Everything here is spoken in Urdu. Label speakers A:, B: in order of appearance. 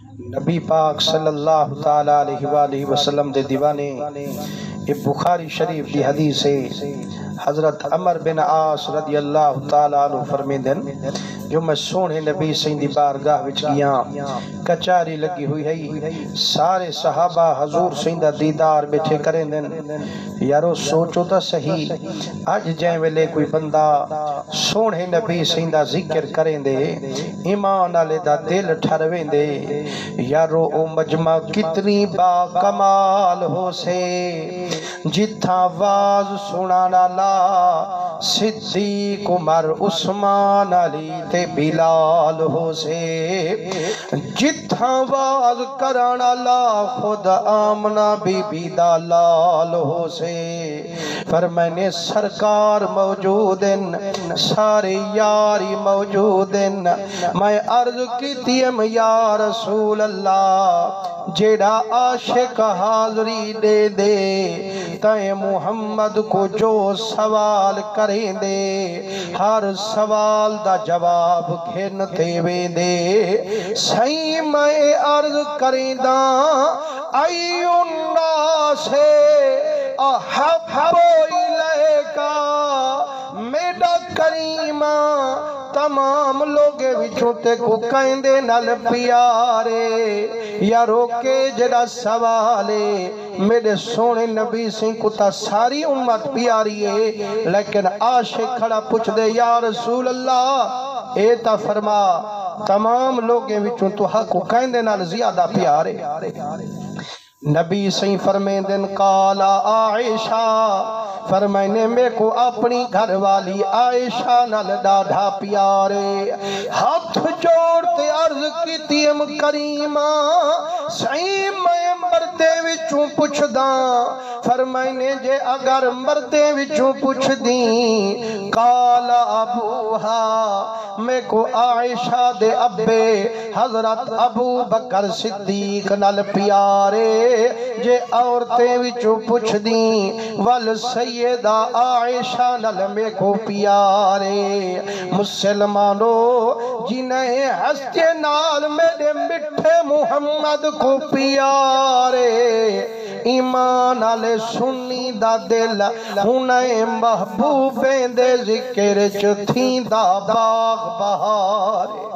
A: نبی پاک صلی اللہ تعالی علیہ وآلہ وسلم دے دیوانے بخاری شریف دی حدیث ہے حضرت عمر بن عاص رضی اللہ تعالی عنہ فرمیندن جو میں سونے نبی سین دی بارگاہ وچ گیا کچاری لگی ہوئی ہے سارے صحابہ حضور سین دا دیدار بیٹھے کریں دن یارو سوچو تا صحیح آج جائیں ویلے کوئی بندہ سونے نبی سین دا ذکر کریں دے ایمان آلے دا دل ٹھرویں دے یارو او مجمع کتنی با کمال ہو سے جتھا آواز سنانا لا صدیق عمر عثمان علی تے بلال ہو سے جتھا آواز کرانا لا خود آمنہ بی بی دا لال ہو سے فرمائنے سرکار موجودن سارے یاری موجودن میں عرض کی تیم یا رسول اللہ جیڑا عاشق حاضری دے دے تائیں محمد کو جو سوال کریں دے ہر سوال دا جواب گھنتے وے دے صحیح میں عرض کریں دا ای الناس احب الیکا میرا کریمہ تمام لوگے وچھوتے کو کہیں دے نل پیارے یا روکے جڑا سوالے میرے سونے نبی سے کتا ساری امت پیاری ہے لیکن عاشق کھڑا پوچھ دے یا رسول اللہ ایتا فرما تمام لوگے وچھوں تو حق کو کہیں دے نل زیادہ پیارے نبی سے فرمین دن قالا عائشہ فرمائنے میں کو اپنی گھر والی عائشہ نل ڈاڑھا پیارے ہاتھ جوڑتے عرض کی تیم کریمہ صحیح میں مردے وچوں پوچھ داں فرمائنے جے اگر مردے وچوں پوچھ دیں قالا ابوہا میں کو عائشہ دے ابے حضرت ابو بکر صدیق نل پیارے جے عورتیں وچوں پوچھ دیں وال سیدہ عائشہ نل میں کو پیارے مسلمانو جنہیں ہستے نال میرے مٹھے محمد کو پیارے ایمان آلے سنی دا دل انہیں محبوبیں دے ذکر چتھیں دا باغ بہارے